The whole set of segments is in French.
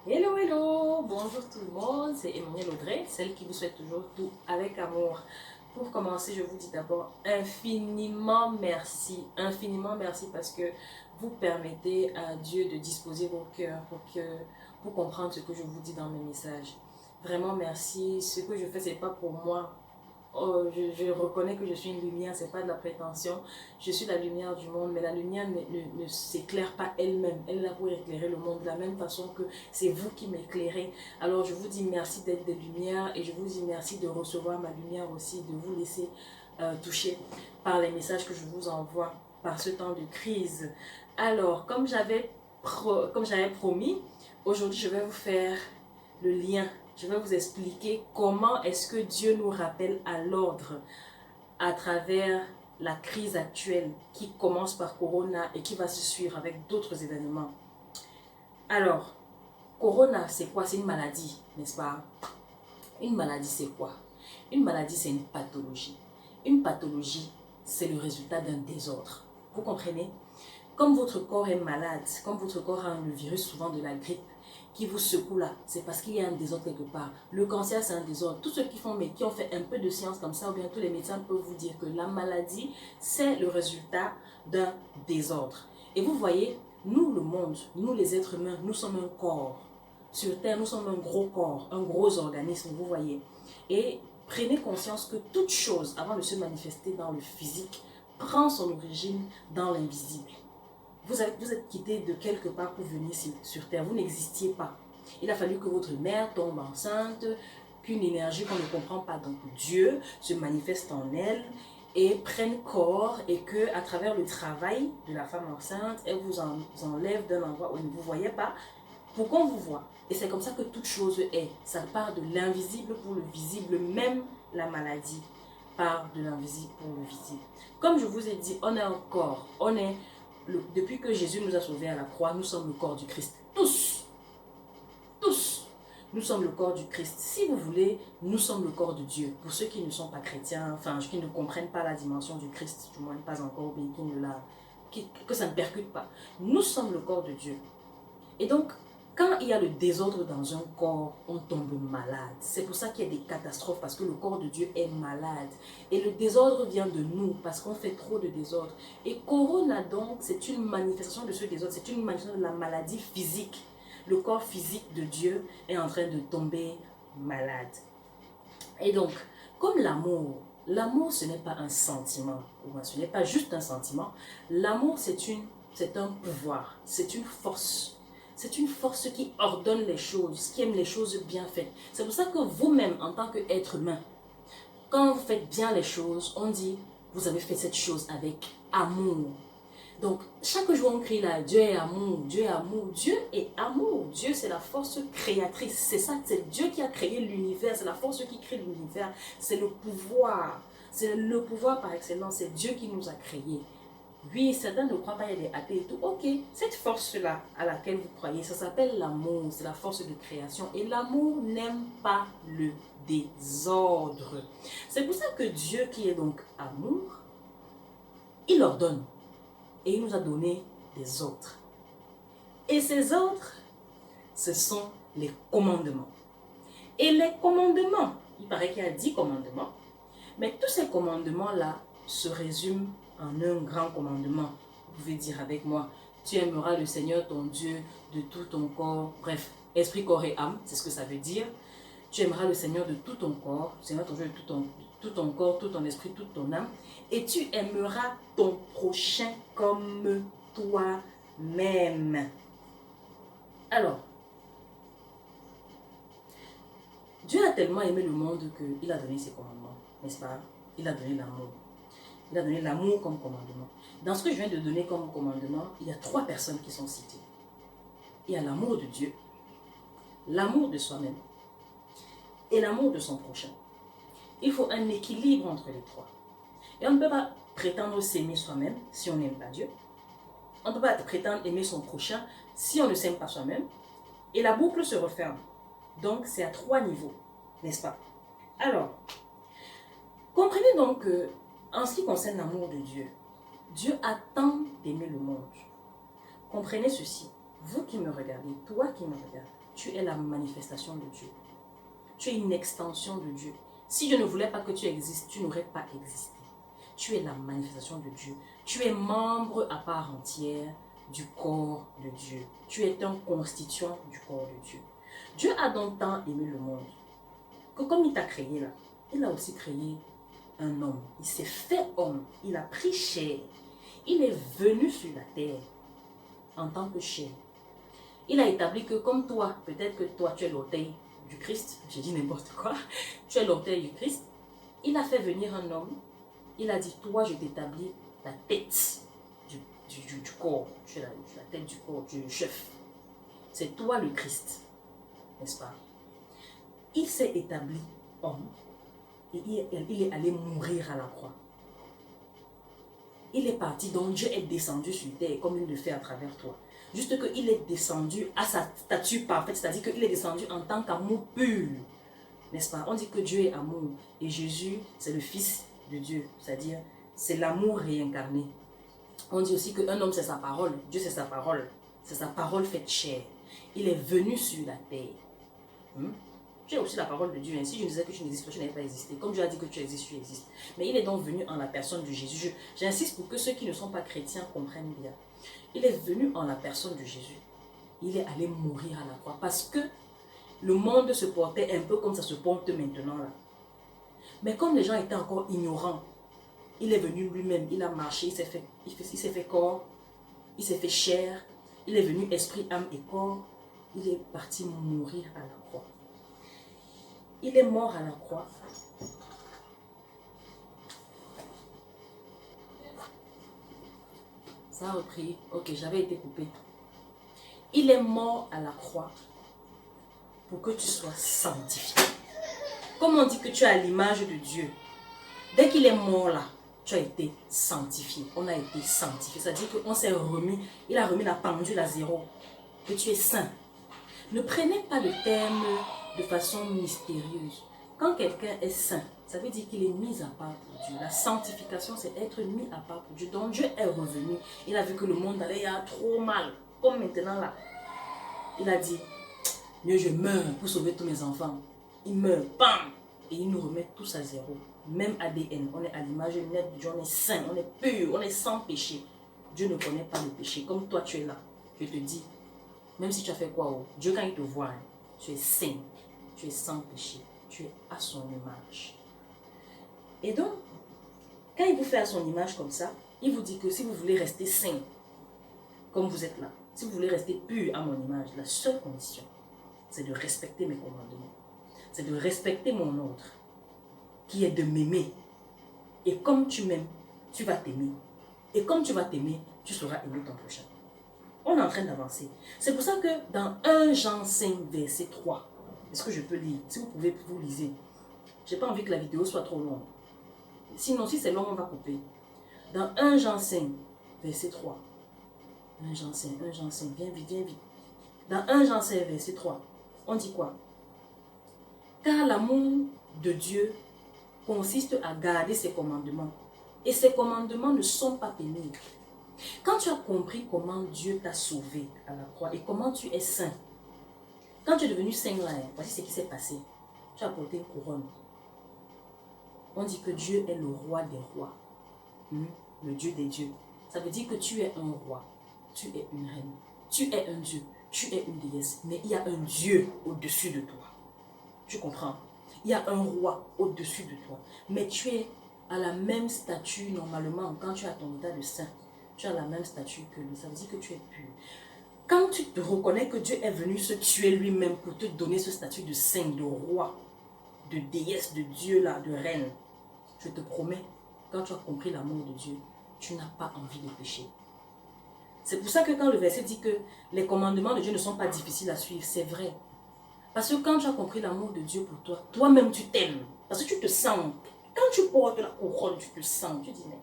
Hello, hello, bonjour tout le monde, c'est Emmanuel Audrey, celle qui vous souhaite toujours tout avec amour. Pour commencer, je vous dis d'abord infiniment merci parce que vous permettez à Dieu de disposer vos cœurs pour comprendre ce que je vous dis dans mes messages. Vraiment merci, ce que je fais, c'est pas pour moi. Oh, je reconnais que je suis une lumière, c'est pas de la prétention. Je suis la lumière du monde, mais la lumière ne s'éclaire pas elle-même. Elle est là pour éclairer le monde de la même façon que c'est vous qui m'éclairez. Alors je vous dis merci d'être des lumières et je vous dis merci de recevoir ma lumière aussi, de vous laisser toucher par les messages que je vous envoie par ce temps de crise. Alors, comme j'avais promis, aujourd'hui je vais vous faire le lien. Je vais vous expliquer comment est-ce que Dieu nous rappelle à l'ordre à travers la crise actuelle qui commence par Corona et qui va se suivre avec d'autres événements. Alors, Corona, c'est quoi? C'est une maladie, n'est-ce pas? Une maladie, c'est quoi? Une maladie, c'est une pathologie. Une pathologie, c'est le résultat d'un désordre. Vous comprenez? Comme votre corps est malade, comme votre corps a le virus souvent de la grippe qui vous secoue là, c'est parce qu'il y a un désordre quelque part. Le cancer, c'est un désordre. Tous ceux qui ont fait un peu de science comme ça, ou bien tous les médecins peuvent vous dire que la maladie, c'est le résultat d'un désordre. Et vous voyez, nous, le monde, nous les êtres humains, nous sommes un corps. Sur Terre, nous sommes un gros corps, un gros organisme, vous voyez. Et prenez conscience que toute chose, avant de se manifester dans le physique, prend son origine dans l'invisible. Vous êtes quitté de quelque part pour venir sur Terre. Vous n'existiez pas. Il a fallu que votre mère tombe enceinte, qu'une énergie qu'on ne comprend pas, donc Dieu, se manifeste en elle et prenne corps et que à travers le travail de la femme enceinte, elle vous enlève d'un endroit où elle ne vous voyait pas pour qu'on vous voit. Et c'est comme ça que toute chose est. Ça part de l'invisible pour le visible, même la maladie part de l'invisible pour le visible. Comme je vous ai dit, on est un corps, depuis que Jésus nous a sauvés à la croix, nous sommes le corps du Christ. Tous, tous, nous sommes le corps du Christ. Si vous voulez, nous sommes le corps de Dieu. Pour ceux qui ne sont pas chrétiens, enfin, qui ne comprennent pas la dimension du Christ, du moins pas encore, mais que ça ne percute pas. Nous sommes le corps de Dieu. Et donc, quand il y a le désordre dans un corps, on tombe malade. C'est pour ça qu'il y a des catastrophes, parce que le corps de Dieu est malade. Et le désordre vient de nous, parce qu'on fait trop de désordre. Et Corona, donc, c'est une manifestation de ce désordre, c'est une manifestation de la maladie physique. Le corps physique de Dieu est en train de tomber malade. Et donc, comme l'amour ce n'est pas un sentiment, ce n'est pas juste un sentiment. L'amour c'est un pouvoir, c'est une force. C'est une force qui ordonne les choses, qui aime les choses bien faites. C'est pour ça que vous-même, en tant qu'être humain, quand vous faites bien les choses, on dit, vous avez fait cette chose avec amour. Donc, chaque jour, on crie là, Dieu est amour, Dieu est amour, Dieu est amour. Dieu, c'est la force créatrice. C'est ça, c'est Dieu qui a créé l'univers, c'est la force qui crée l'univers. C'est le pouvoir. C'est le pouvoir par excellence, c'est Dieu qui nous a créés. Oui, certains ne croient pas, il y a des athées et tout. Ok, cette force-là à laquelle vous croyez, ça s'appelle l'amour, c'est la force de création. Et l'amour n'aime pas le désordre. C'est pour ça que Dieu, qui est donc amour, il ordonne. Et il nous a donné des ordres. Et ces ordres, ce sont les commandements. Et les commandements, il paraît qu'il y a 10 commandements, mais tous ces commandements-là se résument en un grand commandement. Vous pouvez dire avec moi, tu aimeras le Seigneur ton Dieu de tout ton corps, bref, esprit, corps et âme, c'est ce que ça veut dire. Tu aimeras le Seigneur de tout ton corps, le Seigneur ton Dieu de tout ton corps, tout ton esprit, toute ton âme, et tu aimeras ton prochain comme toi-même. Alors, Dieu a tellement aimé le monde qu'il a donné ses commandements, n'est-ce pas? Il a donné l'amour. Il a donné l'amour comme commandement. Dans ce que je viens de donner comme commandement, il y a 3 personnes qui sont citées. Il y a l'amour de Dieu, l'amour de soi-même et l'amour de son prochain. Il faut un équilibre entre les 3. Et on ne peut pas prétendre s'aimer soi-même si on n'aime pas Dieu. On ne peut pas prétendre aimer son prochain si on ne s'aime pas soi-même. Et la boucle se referme. Donc, c'est à 3 niveaux, n'est-ce pas? Alors, comprenez donc que, en ce qui concerne l'amour de Dieu, Dieu a tant aimé le monde. Comprenez ceci. vous qui me regardez, toi qui me regardes, tu es la manifestation de Dieu. Tu es une extension de Dieu. Si je ne voulais pas que tu existes, tu n'aurais pas existé. Tu es la manifestation de Dieu. Tu es membre à part entière du corps de Dieu. Tu es un constituant du corps de Dieu. Dieu a donc tant aimé le monde que comme il t'a créé là, il a aussi créé un homme. Il s'est fait homme. Il a pris chair. Il est venu sur la terre en tant que chair. Il a établi que comme toi, peut-être que toi tu es l'orteil du Christ, j'ai dit n'importe quoi, tu es l'orteil du Christ. Il a fait venir un homme. Il a dit, toi je t'établis la tête du corps. Tu es la tête du corps, du chef. C'est toi le Christ, n'est-ce pas? Il s'est établi homme et il est allé mourir à la croix. Il est parti, donc Dieu est descendu sur terre comme il le fait à travers toi. Juste qu'il est descendu à sa stature parfaite, c'est-à-dire qu'il est descendu en tant qu'amour pur. N'est-ce pas? On dit que Dieu est amour et Jésus, c'est le Fils de Dieu, c'est-à-dire c'est l'amour réincarné. On dit aussi qu'un homme, c'est sa parole. Dieu, c'est sa parole. C'est sa parole faite chair. Il est venu sur la terre. Tu es aussi la parole de Dieu. Si je disais que tu n'existes pas, tu n'avais pas existé. Comme Dieu a dit que tu existes, tu existes. Mais il est donc venu en la personne de Jésus. J'insiste pour que ceux qui ne sont pas chrétiens comprennent bien. Il est venu en la personne de Jésus. Il est allé mourir à la croix. Parce que le monde se portait un peu comme ça se porte maintenant là. Mais comme les gens étaient encore ignorants, il est venu lui-même, il a marché, il s'est fait corps, il s'est fait chair, il est venu esprit, âme et corps, il est parti mourir à la croix. Il est mort à la croix. Ça a repris. Ok, j'avais été coupé. Il est mort à la croix pour que tu sois sanctifié. Comme on dit que tu es à l'image de Dieu, dès qu'il est mort là, tu as été sanctifié. On a été sanctifié. C'est-à-dire qu'on s'est remis, il a remis la pendule à zéro. Que tu es saint. Ne prenez pas le terme de façon mystérieuse. Quand quelqu'un est saint, ça veut dire qu'il est mis à part pour Dieu. La sanctification, c'est être mis à part pour Dieu. Donc Dieu est revenu. Il a vu que le monde allait trop mal. Comme maintenant là. Il a dit, mieux je meurs pour sauver tous mes enfants. Il meurt, bam! Et il nous remet tous à zéro. Même ADN, on est à l'image nette de Dieu, on est saint, on est pur, on est sans péché. Dieu ne connaît pas le péché. Comme toi tu es là, je te dis, même si tu as fait quoi, Dieu quand il te voit, tu es saint, tu es sans péché, tu es à son image. Et donc, quand il vous fait à son image comme ça, il vous dit que si vous voulez rester saint, comme vous êtes là, si vous voulez rester pur à mon image, la seule condition, c'est de respecter mes commandements. C'est de respecter mon ordre, qui est de m'aimer. Et comme tu m'aimes, tu vas t'aimer. Et comme tu vas t'aimer, tu sauras aimer ton prochain. On est en train d'avancer. C'est pour ça que dans 1 Jean 5, verset 3, est-ce que je peux lire? Si vous pouvez, vous lisez. Je n'ai pas envie que la vidéo soit trop longue. Sinon, si c'est long, on va couper. Dans 1 Jean 5, verset 3. 1 Jean 5, viens vite, viens vite. Dans 1 Jean 5, verset 3, on dit quoi? Car l'amour de Dieu consiste à garder ses commandements. Et ses commandements ne sont pas pénibles. Quand tu as compris comment Dieu t'a sauvé à la croix et comment tu es saint, quand tu es devenu saint là, voici ce qui s'est passé. Tu as porté une couronne. On dit que Dieu est le roi des rois. Le Dieu des dieux. Ça veut dire que tu es un roi. Tu es une reine. Tu es un dieu. Tu es une déesse. Mais il y a un Dieu au-dessus de toi. Tu comprends? Il y a un roi au-dessus de toi. Mais tu es à la même statue normalement quand tu as ton état de saint. Tu as la même statue que lui. Ça veut dire que tu es pur. Quand tu te reconnais que Dieu est venu se tuer lui-même pour te donner ce statut de saint, de roi, de déesse, de Dieu là, de reine, je te promets, quand tu as compris l'amour de Dieu, tu n'as pas envie de pécher. C'est pour ça que quand le verset dit que les commandements de Dieu ne sont pas difficiles à suivre, c'est vrai. Parce que quand tu as compris l'amour de Dieu pour toi, toi-même tu t'aimes. Parce que tu te sens. Quand tu portes la couronne, tu te sens. Tu dis, mais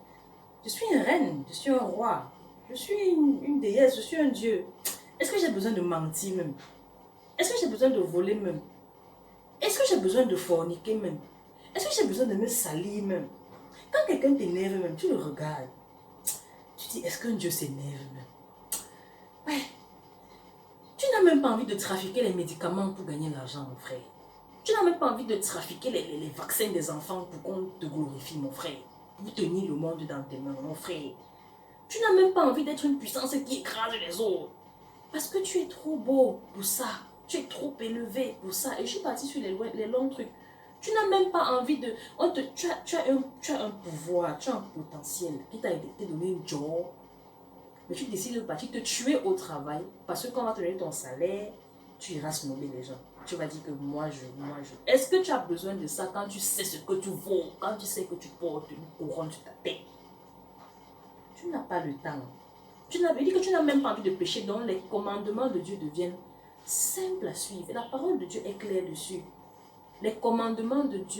je suis une reine, je suis un roi, je suis une déesse, je suis un dieu. Est-ce que j'ai besoin de mentir même? Est-ce que j'ai besoin de voler même? Est-ce que j'ai besoin de forniquer même? Est-ce que j'ai besoin de me salir même? Quand quelqu'un t'énerve même, tu le regardes. Tu dis, est-ce qu'un Dieu s'énerve même? Ouais. même pas envie de trafiquer les médicaments pour gagner l'argent, mon frère. Tu n'as même pas envie de trafiquer les vaccins des enfants pour qu'on te glorifie, mon frère. Pour tenir le monde dans tes mains, mon frère. Tu n'as même pas envie d'être une puissance qui écrase les autres. Parce que tu es trop beau pour ça. Tu es trop élevé pour ça. Et je suis partie sur les longs trucs. Tu n'as même pas envie de... Tu as un pouvoir, tu as un potentiel qui t'a été donné une job. Mais tu décides de partir te tuer au travail parce que quand on va te donner ton salaire, tu iras snobber les gens. Tu vas dire que moi je. Est-ce que tu as besoin de ça quand tu sais ce que tu vaux, quand tu sais que tu portes une couronne sur ta tête? Tu n'as pas le temps. Il dit que tu n'as même pas envie de pécher, donc les commandements de Dieu deviennent simples à suivre. La parole de Dieu est claire dessus. Les commandements de Dieu